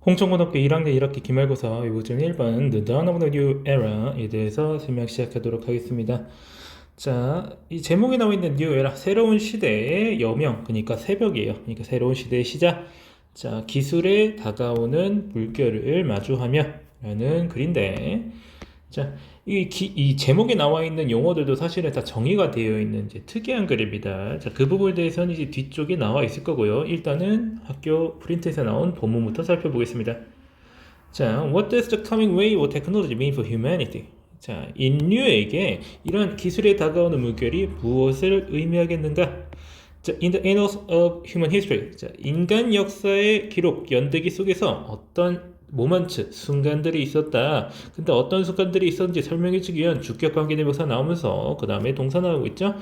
홍천고등학교 1학년 1학기 기말고사 요즘 1번 The Dawn of the New Era에 대해서 설명 시작하도록 하겠습니다. 자, 이 제목에 나와 있는 New Era, 새로운 시대의 여명, 그러니까 새벽이에요. 그러니까 새로운 시대의 시작. 자, 기술에 다가오는 물결을 마주하며 라는 글인데, 자, 이 제목에 나와 있는 용어들도 사실은 다 정의가 되어 있는 이제 특이한 글입니다. 자, 그 부분에 대해서는 이제 뒤쪽에 나와 있을 거고요. 일단은 학교 프린트에서 나온 본문부터 살펴보겠습니다. 자, What does the coming wave of technology mean for humanity? 자, 인류에게 이런 기술에 다가오는 물결이 무엇을 의미하겠는가? 자, in the annals of human history. 자, 인간 역사의 기록, 연대기 속에서 어떤 모먼트, 순간들이 있었다. 근데 어떤 순간들이 있었는지 설명해주기 위한 주격관계대명사 나오면서 그 다음에 동사 나오고 있죠.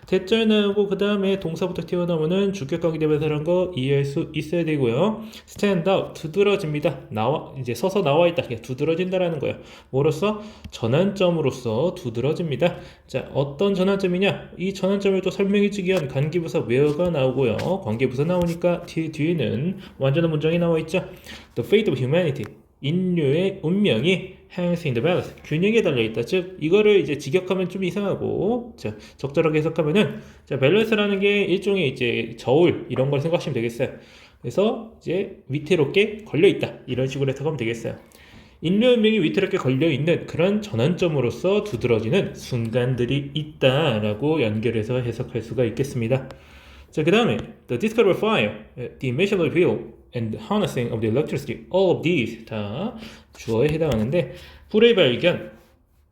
대절 나오고 그 다음에 동사부터 튀어나오면은 주격관계대명사라는 거 이해할 수 있어야 되고요. stand out, 두드러집니다. 이제 서서 나와 있다. 그냥 두드러진다라는 거예요. 뭐로써? 전환점으로서 두드러집니다. 자, 어떤 전환점이냐? 이 전환점을 또 설명해주기 위한 관계부사 where가 나오고요. 관계부사 나오니까 뒤에는 완전한 문장이 나와 있죠. The fate of humanity. 인류의 운명이 hangs in the balance. 균형에 달려있다. 즉, 이거를 이제 직역하면 좀 이상하고, 자, 적절하게 해석하면은, 자, 밸런스라는 게 일종의 이제 저울, 이런 걸 생각하시면 되겠어요. 그래서 이제 위태롭게 걸려있다. 이런 식으로 해석하면 되겠어요. 인류 운명이 위태롭게 걸려있는 그런 전환점으로서 두드러지는 순간들이 있다라고 연결해서 해석할 수가 있겠습니다. 자, 그 다음에 the discovery of fire, the invention of the wheel, and the harnessing of the electricity. All of these 다 주어에 해당하는데 불의 발견,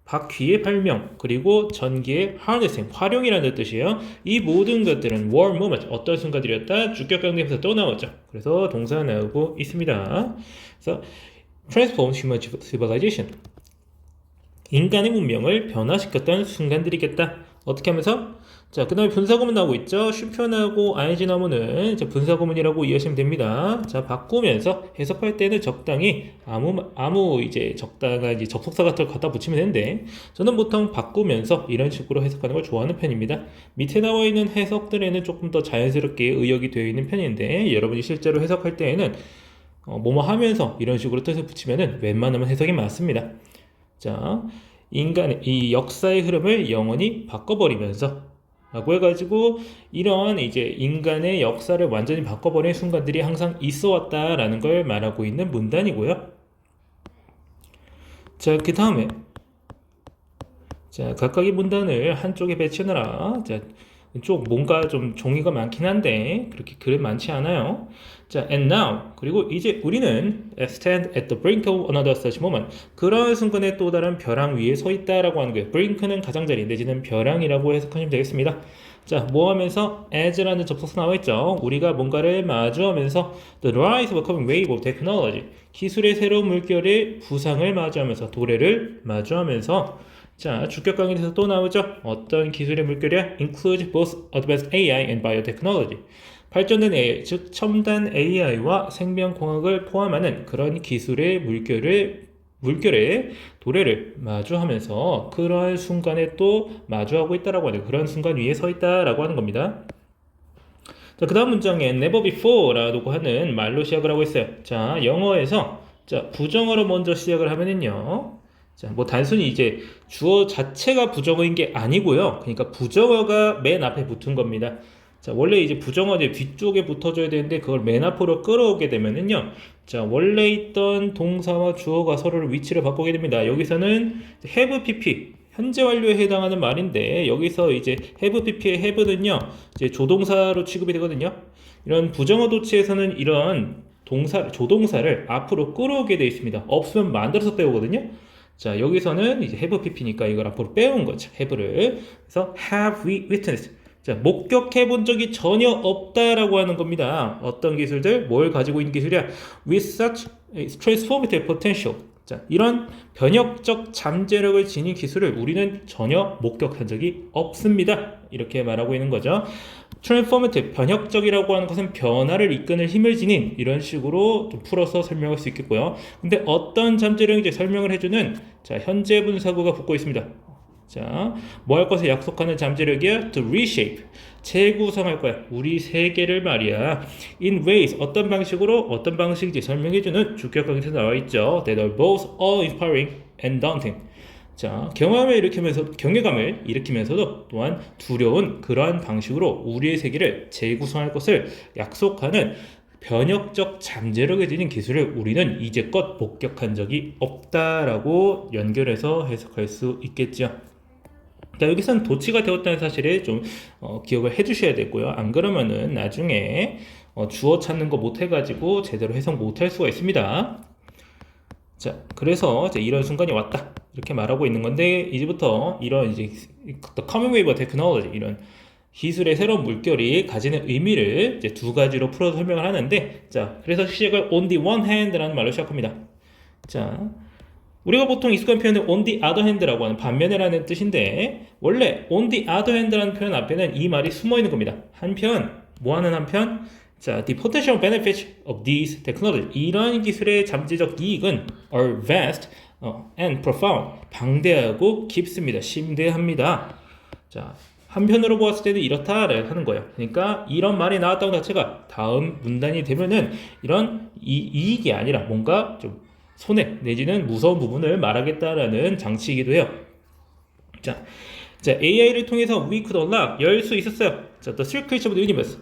바퀴의 발명, 그리고 전기의 harnessing, 활용이라는 뜻이에요. 이 모든 것들은 war moment, 어떤 순간들이었다? 주격관계에서 또 나오죠. 그래서 동사 나오고 있습니다. 그래서 transform human civilization. 인간의 문명을 변화시켰던 순간들이겠다. 어떻게 하면서? 자, 그 다음에 분사구문 나오고 있죠. 쉼표나오고 ing 나오면은 분사구문이라고 이해하시면 됩니다. 자, 바꾸면서 해석할 때는 적당히 아무 이제 적당한 이제 접속사 같은 걸 갖다 붙이면 되는데, 저는 보통 바꾸면서 이런 식으로 해석하는 걸 좋아하는 편입니다. 밑에 나와 있는 해석들에는 조금 더 자연스럽게 의역이 되어 있는 편인데, 여러분이 실제로 해석할 때에는 뭐뭐 하면서 이런 식으로 뜻을 붙이면은 웬만하면 해석이 맞습니다. 자, 인간의 이 역사의 흐름을 영원히 바꿔버리면서 라고 해가지고 이런 이제 인간의 역사를 완전히 바꿔버린 순간들이 항상 있어 왔다라는 걸 말하고 있는 문단이고요. 자, 그 다음에 자, 각각의 문단을 한쪽에 배치하느라 자, 쪽 뭔가 좀 종이가 많긴 한데 그렇게 글 많지 않아요. 자, and now 그리고 이제 우리는 stand at the brink of another such moment. 그런 순간에 또 다른 벼랑 위에 서 있다라고 하는 거예요. brink는 가장자리, 내지는 벼랑이라고 해석하시면 되겠습니다. 자, 뭐 하면서 as라는 접속사 나와 있죠. 우리가 뭔가를 마주하면서 the rise of a coming wave of technology. 기술의 새로운 물결의 부상을 마주하면서 도래를 마주하면서 자, 주격강의에서 또 나오죠. 어떤 기술의 물결이야? Include both advanced AI and biotechnology. 발전된 AI, 즉 첨단 AI와 생명공학을 포함하는 그런 기술의 물결의 도래를 마주하면서 그러한 순간에 또 마주하고 있다라고 하는 그런 순간 위에 서 있다라고 하는 겁니다. 자, 그 다음 문장에 never before라고 하는 말로 시작을 하고 있어요. 자, 영어에서 자, 부정어로 먼저 시작을 하면은요. 자, 뭐 단순히 이제 주어 자체가 부정어인 게 아니고요. 그러니까 부정어가 맨 앞에 붙은 겁니다. 자, 원래 이제 부정어 이제 뒤쪽에 붙어줘야 되는데 그걸 맨 앞으로 끌어오게 되면은요. 자, 원래 있던 동사와 주어가 서로를 위치를 바꾸게 됩니다. 여기서는 have pp 현재 완료에 해당하는 말인데 여기서 이제 have pp의 have는요. 이제 조동사로 취급이 되거든요. 이런 부정어 도치에서는 이런 조동사를 앞으로 끌어오게 되어 있습니다. 없으면 만들어서 빼오거든요. 자, 여기서는 이제 have pp니까 이걸 앞으로 빼온 거죠. have를. 그래서 have we witnessed. 자, 목격해 본 적이 전혀 없다라고 하는 겁니다. 어떤 기술들? 뭘 가지고 있는 기술이야? With such transformative potential. 자, 이런 변혁적 잠재력을 지닌 기술을 우리는 전혀 목격한 적이 없습니다. 이렇게 말하고 있는 거죠. transformative, 변혁적이라고 하는 것은 변화를 이끄는 힘을 지닌 이런 식으로 좀 풀어서 설명할 수 있겠고요. 근데 어떤 잠재력인지 설명을 해주는 자, 현재 분사구가 붙고 있습니다. 자, 뭐 할 것을 약속하는 잠재력이야? To reshape. 재구성할 거야. 우리 세계를 말이야. In ways. 어떤 방식으로? 어떤 방식인지 설명해주는 주격강에서 나와 있죠. That are both awe-inspiring and daunting. 자, 경외감을 일으키면서도 또한 두려운 그러한 방식으로 우리의 세계를 재구성할 것을 약속하는 변혁적 잠재력에 지닌 기술을 우리는 이제껏 목격한 적이 없다라고 연결해서 해석할 수 있겠죠. 자, 여기서는 도치가 되었다는 사실에 좀 기억을 해주셔야 되고요. 안 그러면은 나중에 주어 찾는 거 못해가지고 제대로 해석 못할 수가 있습니다. 자, 그래서 이제 이런 순간이 왔다 이렇게 말하고 있는 건데 이제부터 이런 이제 the coming wave of technology 이런 기술의 새로운 물결이 가지는 의미를 이제 두 가지로 풀어서 설명을 하는데 자, 그래서 시작을 on the one hand라는 말로 시작합니다. 자, 우리가 보통 익숙한 표현은 on the other hand라고 하는 반면에라는 뜻인데 원래 on the other hand라는 표현 앞에는 이 말이 숨어 있는 겁니다. 한편 뭐하는 한편 자, the potential benefits of these technologies 이러한 기술의 잠재적 이익은 are vast and profound 방대하고 깊습니다. 심대합니다. 자, 한편으로 보았을 때는 이렇다라고 하는 거예요. 그러니까 이런 말이 나왔다고 자체가 다음 문단이 되면은 이런 이익이 아니라 뭔가 좀 손해 내지는 무서운 부분을 말하겠다라는 장치이기도 해요. 자, AI를 통해서 we could unlock 열 수 있었어요. 자, the secrets of the universe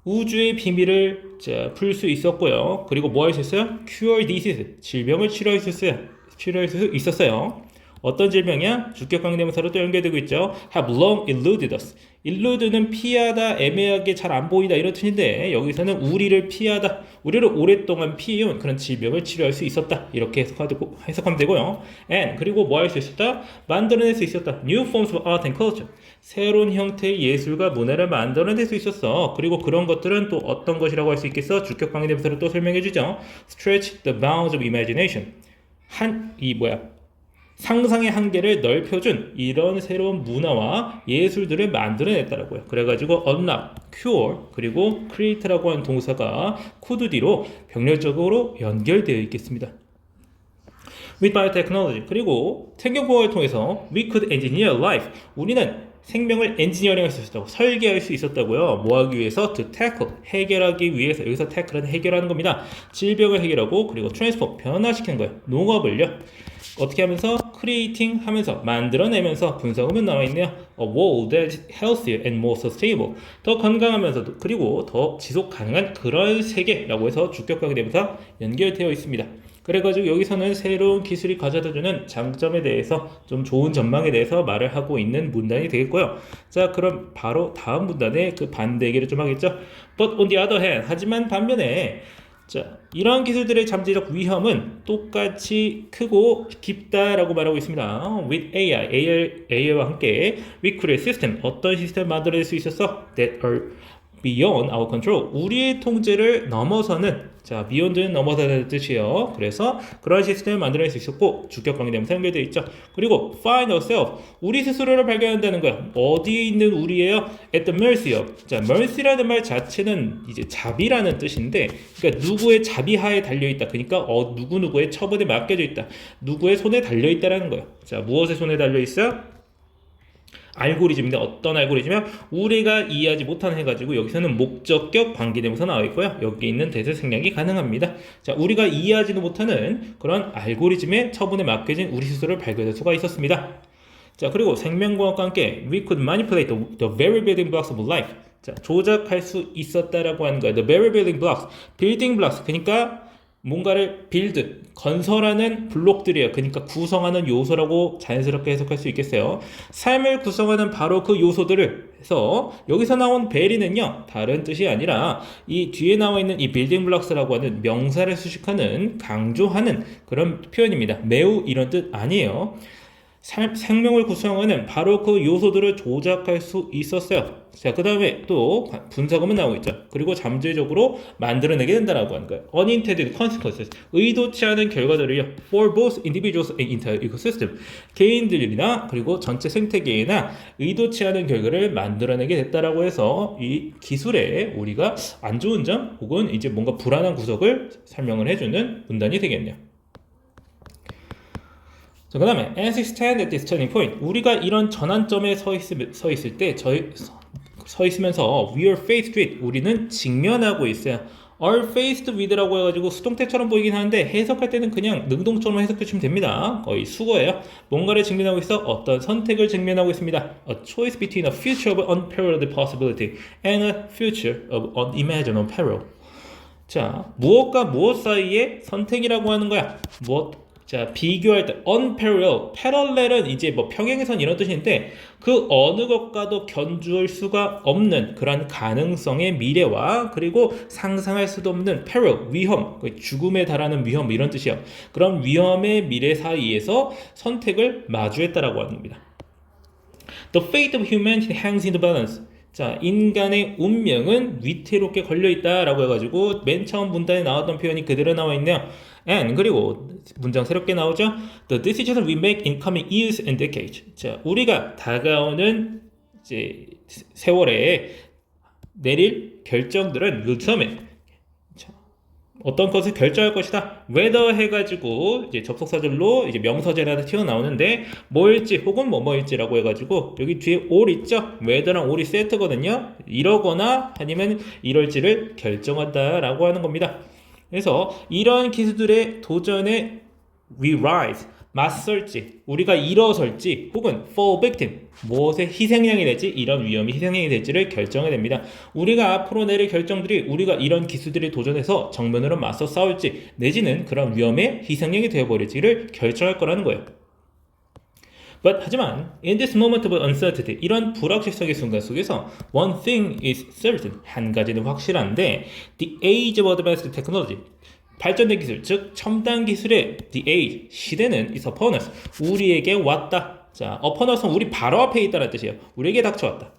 우주의 비밀을 풀 수 있었고요. 그리고 뭐 할 수 있어요? cure disease 질병을 치료할 수 있었어요. 어떤 질병이야? 주격강대명사로 또 연결되고 있죠. have long eluded us. elude는 피하다, 애매하게 잘 안 보이다 이런 뜻인데 여기서는 우리를 피하다, 우리를 오랫동안 피해온 그런 질병을 치료할 수 있었다 이렇게 해석하면 되고요. and 그리고 뭐 할 수 있었다? 만들어낼 수 있었다. new forms of art and culture. 새로운 형태의 예술과 문화를 만들어낼 수 있었어. 그리고 그런 것들은 또 어떤 것이라고 할 수 있겠어? 주격강대명사로 또 설명해 주죠. stretch the bounds of imagination. 상상의 한계를 넓혀준 이런 새로운 문화와 예술들을 만들어냈다라고요. 그래가지고 unlock, cure, 그리고 create라고 하는 동사가 코드 뒤로 병렬적으로 연결되어 있겠습니다. with biotechnology 그리고 생명보호를 통해서 we could engineer life 우리는 생명을 엔지니어링할 수 있었다고 설계할 수 있었다고요. 뭐 하기 위해서? to tackle 해결하기 위해서 여기서 tackle은 해결하는 겁니다. 질병을 해결하고 그리고 transform 변화시키는 거예요. 농업을요. 어떻게 하면서? creating 하면서 만들어내면서 분석하면 나와 있네요. A world that is healthier and more sustainable 더 건강하면서도 그리고 더 지속 가능한 그런 세계라고 해서 주격강대명사 연결되어 있습니다. 그래가지고 여기서는 새로운 기술이 가져다주는 장점에 대해서 좀 좋은 전망에 대해서 말을 하고 있는 문단이 되겠고요. 자, 그럼 바로 다음 문단의 그 반대 얘기를 좀 하겠죠. But on the other hand, 하지만 반면에 자, 이러한 기술들의 잠재적 위험은 똑같이 크고 깊다라고 말하고 있습니다. With AI와 함께 we create system, 어떤 시스템을 만들어낼 수 있었어? That are beyond our control, 우리의 통제를 넘어서는 자, beyond는 넘어서는 뜻이에요. 그래서 그런 시스템을 만들어낼 수 있었고 주격관계되면서 연결되어 있죠. 그리고 find ourselves, 우리 스스로를 발견한다는 거야. 어디에 있는 우리예요? At the mercy of. 자, mercy라는 말 자체는 이제 자비라는 뜻인데, 그러니까 누구의 자비하에 달려있다. 그러니까 누구의 처분에 맡겨져 있다. 누구의 손에 달려있다라는 거예요. 자, 무엇의 손에 달려있어? 알고리즘인데 어떤 알고리즘이야? 우리가 이해하지 못한 해가지고 여기서는 목적격 관계대명사 나와 있고요. 여기 있는 대세 생략이 가능합니다. 자, 우리가 이해하지도 못하는 그런 알고리즘의 처분에 맡겨진 우리 스스로를 발견할 수가 있었습니다. 자, 그리고 생명공학과 함께 we could manipulate the very building blocks of life. 자, 조작할 수 있었다라고 하는 거예요. The very building blocks, building blocks. 그러니까 뭔가를 빌드, 건설하는 블록들이에요. 그러니까 구성하는 요소라고 자연스럽게 해석할 수 있겠어요. 삶을 구성하는 바로 그 요소들을 해서 여기서 나온 베리는요, 다른 뜻이 아니라 이 뒤에 나와 있는 이 빌딩 블록스라고 하는 명사를 수식하는, 강조하는 그런 표현입니다. 매우 이런 뜻 아니에요. 생명을 구성하는 바로 그 요소들을 조작할 수 있었어요. 자, 그 다음에 또 분사구문 나오고 있죠. 그리고 잠재적으로 만들어내게 된다라고 하는 거예요. Unintended consequences, 의도치 않은 결과들을요. For both individuals and entire ecosystem, 개인들이나 그리고 전체 생태계나 의도치 않은 결과를 만들어내게 됐다라고 해서 이 기술에 우리가 안 좋은 점 혹은 이제 뭔가 불안한 구석을 설명을 해주는 문단이 되겠네요. 자, 그 다음에 as we stand at this turning point, 우리가 이런 전환점에 서 있을 때 서 있으면서 we are faced with, 우리는 직면하고 있어요. are faced with라고 해가지고 수동태처럼 보이긴 하는데 해석할 때는 그냥 능동처럼 해석해 주시면 됩니다. 거의 수거예요. 뭔가를 직면하고 있어, 어떤 선택을 직면하고 있습니다. A choice between a future of unparalleled possibility and a future of unimaginable peril. 자, 무엇과 무엇 사이의 선택이라고 하는 거야. 무엇? 자, 비교할 때 unparallel, parallel은 이제 뭐 평행선 이런 뜻인데 그 어느 것과도 견줄 수가 없는 그런 가능성의 미래와 그리고 상상할 수도 없는 peril, 위험, 죽음에 달하는 위험 이런 뜻이요. 그런 위험의 미래 사이에서 선택을 마주했다라고 하는 겁니다. The fate of humanity hangs in the balance. 자, 인간의 운명은 위태롭게 걸려있다라고 해가지고 맨 처음 문단에 나왔던 표현이 그대로 나와 있네요. And 그리고 문장 새롭게 나오죠. The decisions we make in coming years and decades. 자, 우리가 다가오는 이제 세월에 내릴 결정들은 will determine. 어떤 것을 결정할 것이다. whether 해가지고 이제 접속사절로 이제 명사절에다 튀어나오는데 뭐일지 혹은 뭐뭐일지라고 해가지고 여기 뒤에 all 있죠. whether랑 all이 세트거든요. 이러거나 아니면 이럴지를 결정한다라고 하는 겁니다. 그래서 이런 기술들의 도전에 we rise, 맞설지, 우리가 일어설지 혹은 fall victim, 무엇의 희생양이 될지, 이런 위험이 희생양이 될지를 결정해야 됩니다. 우리가 앞으로 내릴 결정들이 우리가 이런 기술들에 도전해서 정면으로 맞서 싸울지 내지는 그런 위험의 희생양이 되어버릴지를 결정할 거라는 거예요. 하지만 in this moment of uncertainty, 이런 불확실성의 순간 속에서 one thing is certain, 한 가지는 확실한데 the age of advanced technology, 발전된 기술, 즉 첨단 기술의 the age, 시대는 is upon us, 우리에게 왔다. 자, upon us는 우리 바로 앞에 있다는 뜻이에요. 우리에게 닥쳐왔다.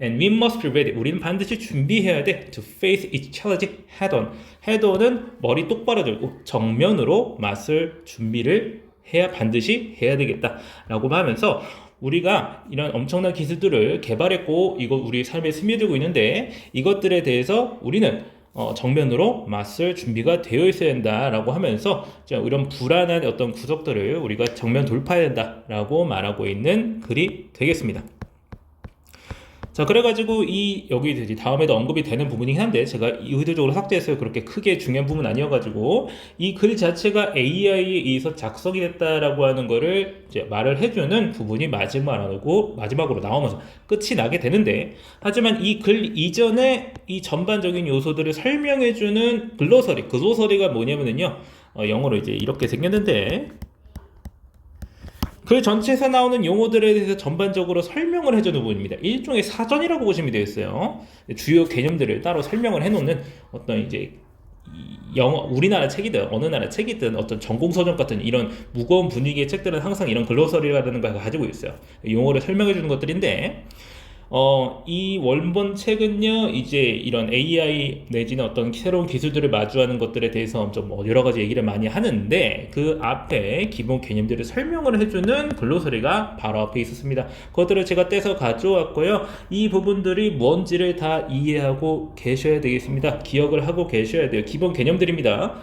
And we must be ready, 우리는 반드시 준비해야 돼 to face its challenge head on. head on은 머리 똑바로 들고 정면으로 맞설 준비를 반드시 해야 되겠다라고 하면서 우리가 이런 엄청난 기술들을 개발했고 이거 우리 삶에 스며들고 있는데 이것들에 대해서 우리는 정면으로 맞설 준비가 되어 있어야 된다라고 하면서 이런 불안한 어떤 구석들을 우리가 정면 돌파해야 된다라고 말하고 있는 글이 되겠습니다. 자, 그래가지고 여기 다음에도 언급이 되는 부분이긴 한데 제가 의도적으로 삭제했어요. 그렇게 크게 중요한 부분 아니어가지고 이 글 자체가 AI에 의해서 작성이 됐다라고 하는 거를 이제 말을 해주는 부분이 마지막으로 나오면서 끝이 나게 되는데, 하지만 이 글 이전에 이 전반적인 요소들을 설명해주는 글로서리가 뭐냐면요, 영어로 이제 이렇게 생겼는데. 그 전체에서 나오는 용어들에 대해서 전반적으로 설명을 해주는 부분입니다. 일종의 사전이라고 보시면 되겠어요. 주요 개념들을 따로 설명을 해놓는 어떤 이제 우리나라 책이든 어느 나라 책이든 어떤 전공서적 같은 이런 무거운 분위기의 책들은 항상 이런 글로서리라는 걸 가지고 있어요. 용어를 설명해 주는 것들인데, 이 원본 책은요, 이제 이런 AI 내지는 어떤 새로운 기술들을 마주하는 것들에 대해서 좀 여러 가지 얘기를 많이 하는데 그 앞에 기본 개념들을 설명을 해주는 글로서리가 바로 앞에 있었습니다. 그것들을 제가 떼서 가져왔고요. 이 부분들이 뭔지를 다 이해하고 계셔야 되겠습니다. 기억을 하고 계셔야 돼요. 기본 개념들입니다.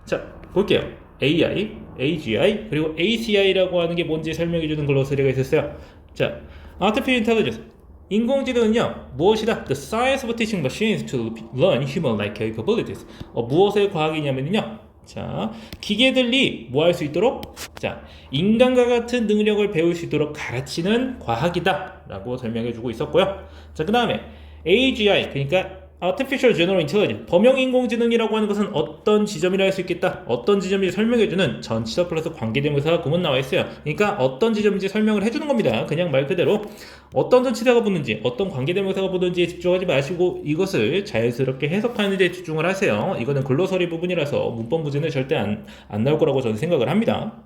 자, 볼게요. AI, AGI, 그리고 ACI라고 하는 게 뭔지 설명해주는 글로서리가 있었어요. 자, Artificial Intelligence, 인공지능은요, 무엇이다? The science of teaching machines to learn human-like capabilities. 무엇의 과학이냐면요, 자, 기계들이 뭐 할 수 있도록? 자, 인간과 같은 능력을 배울 수 있도록 가르치는 과학이다 라고 설명해주고 있었고요. 자, 그 다음에 AGI, 그러니까 Artificial General Intelligence, 범용인공지능이라고 하는 것은 어떤 지점이라 할 수 있겠다. 어떤 지점인지 설명해주는 전치사 플러스 관계대명사가 구문 나와 있어요. 그러니까 어떤 지점인지 설명을 해주는 겁니다. 그냥 말 그대로 어떤 전치사가 붙는지 어떤 관계대명사가 붙는지에 집중하지 마시고 이것을 자연스럽게 해석하는 데 집중을 하세요. 이거는 글로서리 부분이라서 문법 문제는 절대 안 나올 거라고 저는 생각을 합니다.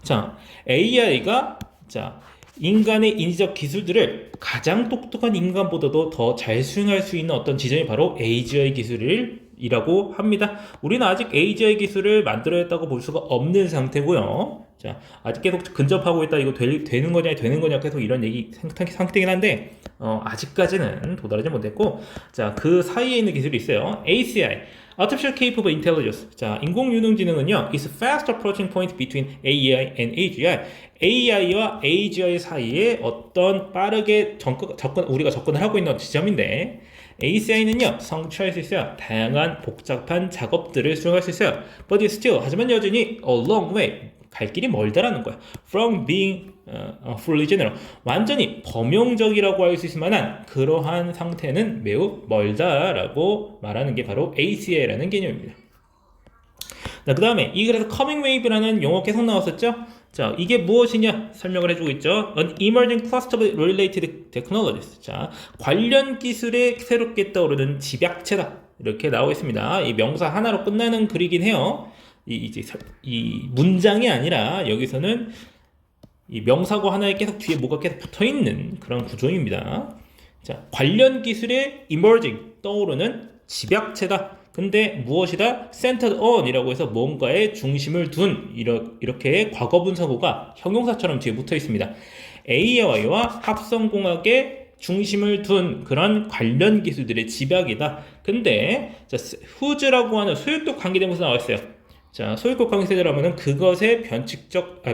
자, AI가 인간의 인지적 기술들을 가장 똑똑한 인간보다도 더 잘 수행할 수 있는 어떤 지점이 바로 AGI 기술이라고 합니다. 우리는 아직 AGI 기술을 만들어냈다고 볼 수가 없는 상태고요. 자, 아직 계속 근접하고 있다. 이거 되는 거냐 계속 이런 얘기 상태긴 한데 아직까지는 도달하지 못했고, 자, 그 사이에 있는 기술이 있어요. ACI, Artificial Capable Intelligence. 자, 인공지능은요, is a fast approaching point between AI and AGI. AI와 AGI 사이에 어떤 빠르게 우리가 접근을 하고 있는 지점인데, ACI는요, 성취할 수 있어요. 다양한 복잡한 작업들을 수행할 수 있어요. But it's still, 하지만 여전히 a long way, 갈 길이 멀다라는 거야. From being fully general, 완전히 범용적이라고 할 수 있을 만한 그러한 상태는 매우 멀다라고 말하는 게 바로 ACI라는 개념입니다. 자, 그 다음에 이 글에서 coming wave라는 용어 계속 나왔었죠? 자, 이게 무엇이냐 설명을 해주고 있죠. An emerging cluster of related technologies. 자, 관련 기술에 새롭게 떠오르는 집약체다. 이렇게 나오고 있습니다. 이 명사 하나로 끝나는 글이긴 해요. 이 문장이 아니라 여기서는 이 명사고 하나에 계속 뒤에 뭐가 계속 붙어 있는 그런 구조입니다. 자, 관련 기술에 emerging 떠오르는 집약체다. 근데 무엇이다? centered on 이라고 해서 뭔가에 중심을 둔 이렇게 과거분사구가 형용사처럼 뒤에 붙어 있습니다. AI와 합성공학에 중심을 둔 그런 관련 기술들의 집약이다. 근데 자, whose라고 하는 소유격 관계대명사 나와 있어요. 자, 소유격 관계대라면은 그것의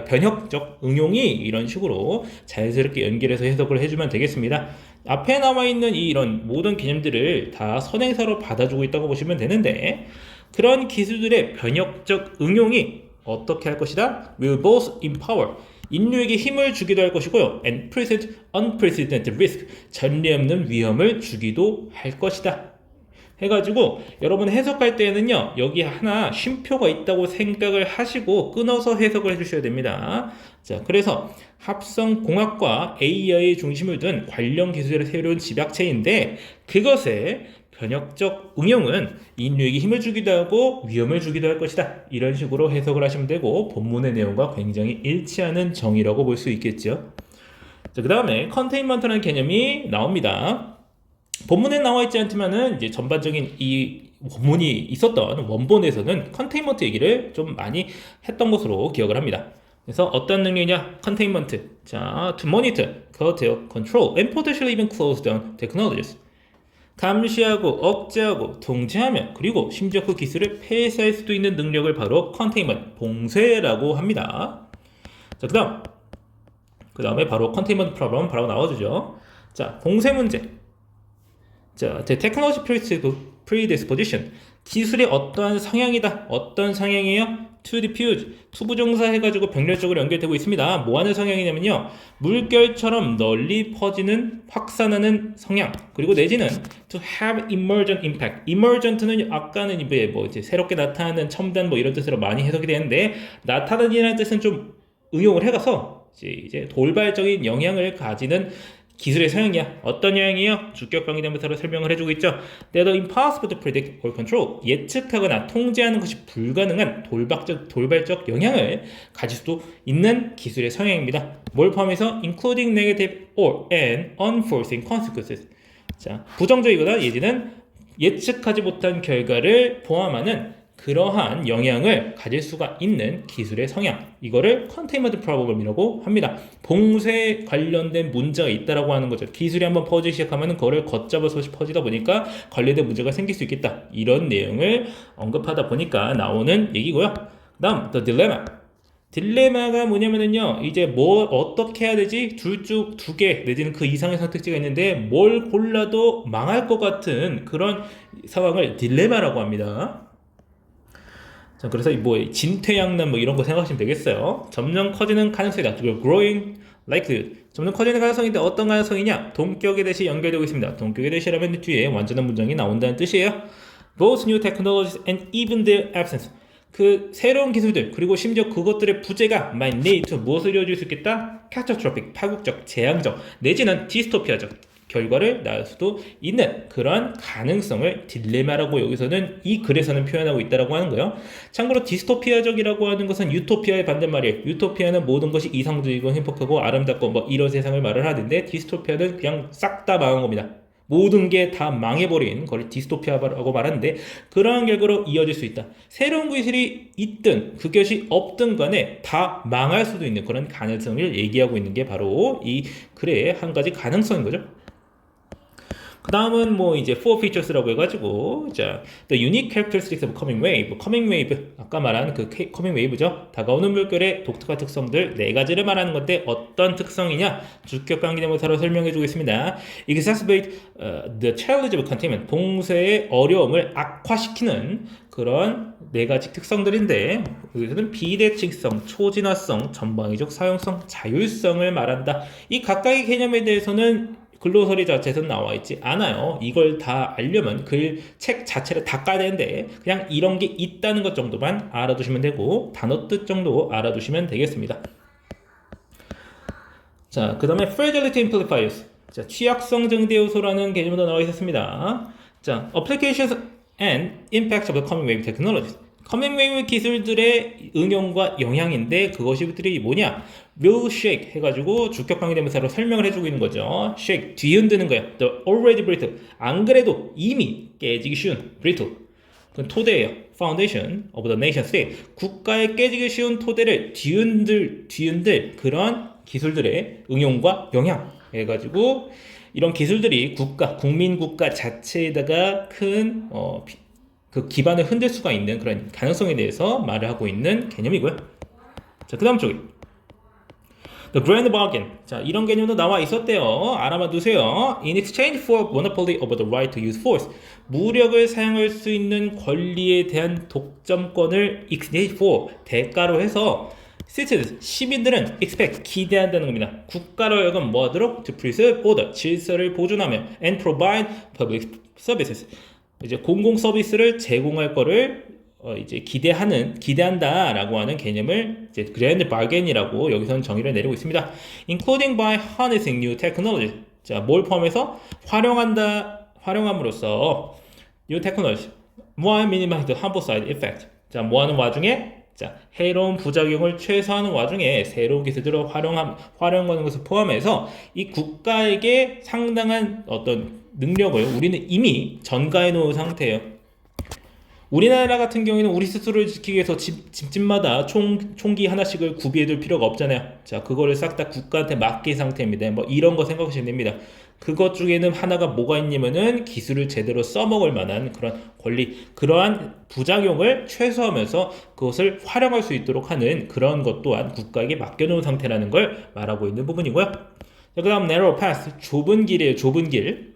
변혁적 응용이 이런 식으로 자연스럽게 연결해서 해석을 해주면 되겠습니다. 앞에 나와 있는 이런 모든 개념들을 다 선행사로 받아주고 있다고 보시면 되는데, 그런 기술들의 변혁적 응용이 어떻게 할 것이다? Will both empower, 인류에게 힘을 주기도 할 것이고요, and present unprecedented risk, 전례 없는 위험을 주기도 할 것이다. 해가지고 여러분 해석할 때는요, 여기 하나 쉼표가 있다고 생각을 하시고 끊어서 해석을 해주셔야 됩니다. 자, 그래서 합성공학과 AI의 중심을 둔 관련 기술의 새로운 집약체인데, 그것의 변혁적 응용은 인류에게 힘을 주기도 하고 위험을 주기도 할 것이다. 이런 식으로 해석을 하시면 되고, 본문의 내용과 굉장히 일치하는 정의라고 볼 수 있겠죠. 자, 그 다음에 컨테인먼트라는 개념이 나옵니다. 본문에 나와 있지 않지만은 이제 전반적인 이 원문이 있었던 원본에서는 컨테인먼트 얘기를 좀 많이 했던 것으로 기억을 합니다. 그래서 어떤 능력이냐? 컨테인먼트. 자, to monitor, curtail, control, and potentially even close down technologies. 감시하고 억제하고 통제하며 그리고 심지어 그 기술을 폐쇄할 수도 있는 능력을 바로 컨테인먼트, 봉쇄라고 합니다. 자, 그 다음에 바로 컨테인먼트 프로블럼 바로 나와주죠. 자, 봉쇄 문제. 자, the technology predisposition. 기술의 어떠한 성향이다. 어떤 성향이에요? to diffuse. 투부정사 해가지고 병렬적으로 연결되고 있습니다. 뭐하는 성향이냐면요, 물결처럼 널리 퍼지는, 확산하는 성향. 그리고 내지는 to have emergent impact. emergent는 아까는 이제 새롭게 나타나는, 첨단 이런 뜻으로 많이 해석이 되는데, 나타나는 뜻은 좀 응용을 해가서 이제 돌발적인 영향을 가지는 기술의 성향이야. 어떤 영향이에요? 주격 관계대명사로 설명을 해주고 있죠. That are impossible to predict or control. 예측하거나 통제하는 것이 불가능한 돌발적 영향을 가질 수도 있는 기술의 성향입니다. 뭘 포함해서 including negative or and unforeseen consequences. 자, 부정적이거나 예지는 예측하지 못한 결과를 포함하는 그러한 영향을 가질 수가 있는 기술의 성향, 이거를 컨테인먼트 프로블럼이라고 합니다. 봉쇄 관련된 문제가 있다라고 하는 거죠. 기술이 한번 퍼지기 시작하면 그거를 걷잡아서 퍼지다 보니까 관련된 문제가 생길 수 있겠다, 이런 내용을 언급하다 보니까 나오는 얘기고요. 다음 the dilemma. 딜레마가 뭐냐면은요, 이제 뭘 어떻게 해야 되지? 둘 중 두 개 내지는 그 이상의 선택지가 있는데 뭘 골라도 망할 것 같은 그런 상황을 딜레마라고 합니다. 자, 그래서 진퇴양난 이런 거 생각하시면 되겠어요. 점점 커지는 가능성이다. growing likelihood. 점점 커지는 가능성인데 어떤 가능성이냐? 동격의 대시 연결되고 있습니다. 동격의 대시라면 뒤에 완전한 문장이 나온다는 뜻이에요. Both new technologies and even their absence. 그 새로운 기술들 그리고 심지어 그것들의 부재가 might lead to 무엇을 이어줄 수 있겠다? catastrophic, 파국적, 재앙적 내지는 디스토피아적 결과를 낳을 수도 있는 그런 가능성을 딜레마라고 여기서는 이 글에서는 표현하고 있다라고 하는 거예요. 참고로 디스토피아적이라고 하는 것은 유토피아의 반대말이에요. 유토피아는 모든 것이 이상적이고 행복하고 아름답고 이런 세상을 말을 하는데, 디스토피아는 그냥 싹 다 망한 겁니다. 모든 게 다 망해버린 걸 디스토피아라고 말하는데, 그러한 결과로 이어질 수 있다. 새로운 기술이 있든 그것이 없든 간에 다 망할 수도 있는 그런 가능성을 얘기하고 있는 게 바로 이 글의 한 가지 가능성인 거죠. 그 다음은 뭐 이제 four features라고 해가지고 자 the unique characteristics of coming wave, coming wave 아까 말한 그 coming wave죠. 다가오는 물결의 독특한 특성들 네 가지를 말하는 건데 어떤 특성이냐 주격관계 대명사로 설명해주고 있습니다. exacerbate the challenge of containment, 봉쇄의 어려움을 악화시키는 그런 네 가지 특성들인데 여기서는 비대칭성, 초진화성, 전방위적 사용성, 자율성을 말한다. 이 각각의 개념에 대해서는 글로서리 자체에서는 나와 있지 않아요. 이걸 다 알려면 책 자체를 다 까야 되는데 그냥 이런 게 있다는 것 정도만 알아두시면 되고 단어 뜻 정도 알아두시면 되겠습니다. 자, 그 다음에 fragility amplifiers. 자, 취약성 증대 요소라는 개념도 나와 있었습니다. 자, applications and impacts of the coming wave technologies. 커밍 웨이브 기술들의 응용과 영향인데 그것들이 뭐냐? will shake 해가지고 주격관계 대명사로 설명을 해주고 있는 거죠. shake 뒤흔드는 거야. the already brittle 안 그래도 이미 깨지기 쉬운 brittle 그건 토대예요. foundation of the nation state 국가의 깨지기 쉬운 토대를 뒤흔들 그런 기술들의 응용과 영향 해가지고 이런 기술들이 국가 자체에다가 큰 그 기반을 흔들 수가 있는 그런 가능성에 대해서 말을 하고 있는 개념이고요. 자, 그 다음 쪽에 The Grand Bargain. 자, 이런 개념도 나와 있었대요. 알아봐 두세요. In exchange for monopoly over the right to use force. 무력을 사용할 수 있는 권리에 대한 독점권을 exchange for 대가로 해서 citizens, 시민들은 expect, 기대한다는 겁니다. 국가로 하여금 뭐 하도록? To preserve order, 질서를 보존하며 and provide public services. 이제 공공 서비스를 제공할 거를 이제 기대한다라고 하는 개념을 이제 grand bargain이라고 여기서는 정의를 내리고 있습니다. Including by harnessing new technology. 자, 뭘 포함해서 활용함으로써 new technology, while minimizing the harmful side effect. 자, 뭐 하는 와중에 자, 해로운 부작용을 최소화하는 와중에 새로운 기술들을 활용하는 것을 포함해서 이 국가에게 상당한 어떤 능력을 우리는 이미 전가해 놓은 상태예요. 우리나라 같은 경우에는 우리 스스로를 지키기 위해서 집마다 총기 하나씩을 구비해둘 필요가 없잖아요. 자, 그거를 싹 다 국가한테 맡긴 상태입니다. 뭐 이런 거 생각하시면 됩니다. 그것 중에는 하나가 뭐가 있냐면은 기술을 제대로 써먹을 만한 그런 권리, 그러한 부작용을 최소화하면서 그것을 활용할 수 있도록 하는 그런 것 또한 국가에게 맡겨놓은 상태라는 걸 말하고 있는 부분이고요. 자, 그 다음 narrow path, 좁은 길이에요. 좁은 길.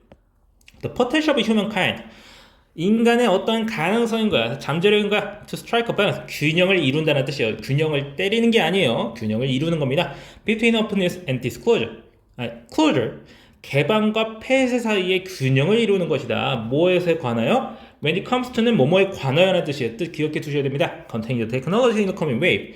The potential of humankind. 인간의 어떤 가능성인 거야. 잠재력인 거야. To strike a balance. 균형을 이룬다는 뜻이에요. 균형을 때리는 게 아니에요. 균형을 이루는 겁니다. Between openness and disclosure. closure. 개방과 폐쇄 사이의 균형을 이루는 것이다. 뭐에서 관하여? When it comes to는 뭐뭐에 관하여라는 뜻이에요. 뜻 기억해 두셔야 됩니다. Containing the technology in the coming wave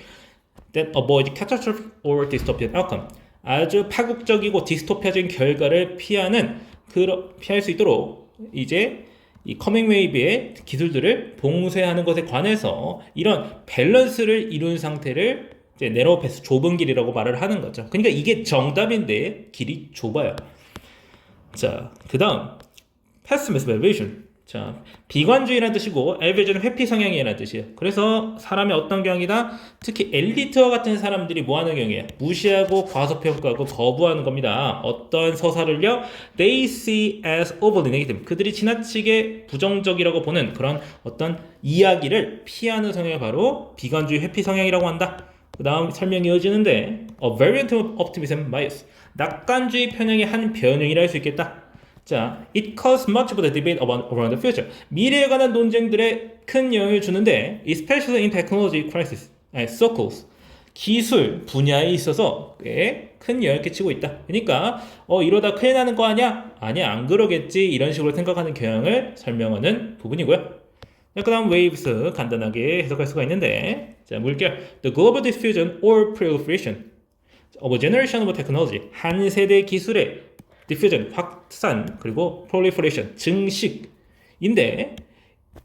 that avoid catastrophic or dystopian outcome. 아주 파국적이고 디스토피아적인 결과를 피할 수 있도록 이제 이 커밍 웨이브의 기술들을 봉쇄하는 것에 관해서 이런 밸런스를 이룬 상태를 이제 네로우 패스, 좁은 길이라고 말을 하는 거죠. 그러니까 이게 정답인데 길이 좁아요. 자, 그 다음 pessimism elevation. 자, 비관주의라는 뜻이고 엘베이션은 회피 성향이라는 뜻이에요. 그래서 사람의 어떤 경향이다? 특히 엘리트와 같은 사람들이 뭐 하는 경우에요? 무시하고 과소평가하고 거부하는 겁니다. 어떤 서사를요? They see as overly negative. 그들이 지나치게 부정적이라고 보는 그런 어떤 이야기를 피하는 성향이 바로 비관주의 회피 성향이라고 한다. 그 다음 설명이 이어지는데 A variant of optimism bias. 낙관주의 편향의 한 변형이라 할 수 있겠다. 자, it caused much of the debate around the future. 미래에 관한 논쟁들에 큰 영향을 주는데, especially in technology crisis, circles. 기술 분야에 있어서 꽤 큰 영향을 끼치고 있다. 그러니까 이러다 큰일 나는 거 아니야? 아니야, 안 그러겠지. 이런 식으로 생각하는 경향을 설명하는 부분이고요. 그 다음 waves 간단하게 해석할 수가 있는데, 자, 물결, the global diffusion or proliferation of a generation of technology. 한 세대 기술의 diffusion, 확산, 그리고 proliferation, 증식인데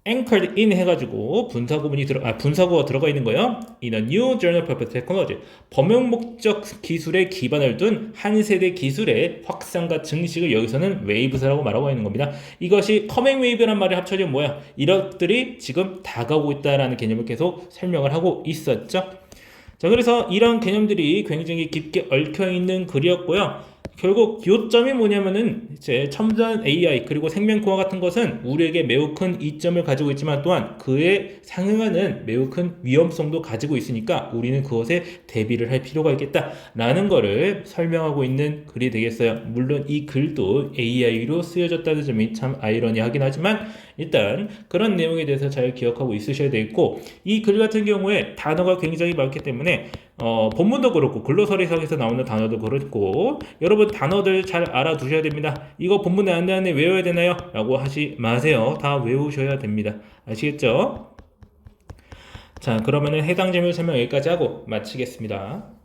anchored in 해가지고 분사구가 들어가 있는 거예요. In a new general purpose technology. 범용 목적 기술에 기반을 둔 한 세대 기술의 확산과 증식을 여기서는 waves라고 말하고 있는 겁니다. 이것이 coming wave란 말이 합쳐지면 뭐야? 이것들이 지금 다가오고 있다라는 개념을 계속 설명을 하고 있었죠. 자, 그래서 이런 개념들이 굉장히 깊게 얽혀있는 글이었고요. 결국 요점이 뭐냐면은 이제 첨단 AI 그리고 생명공학 같은 것은 우리에게 매우 큰 이점을 가지고 있지만 또한 그에 상응하는 매우 큰 위험성도 가지고 있으니까 우리는 그것에 대비를 할 필요가 있겠다라는 거를 설명하고 있는 글이 되겠어요. 물론 이 글도 AI로 쓰여졌다는 점이 참 아이러니하긴 하지만 일단 그런 내용에 대해서 잘 기억하고 있으셔야 되겠고 이 글 같은 경우에 단어가 굉장히 많기 때문에 본문도 그렇고 근로서리서에서 나오는 단어도 그렇고 여러분 단어들 잘 알아두셔야 됩니다. 이거 본문에 안내안에 외워야 되나요? 라고 하지 마세요. 다 외우셔야 됩니다. 아시겠죠? 자, 그러면은 해당 질문 설명 여기까지 하고 마치겠습니다.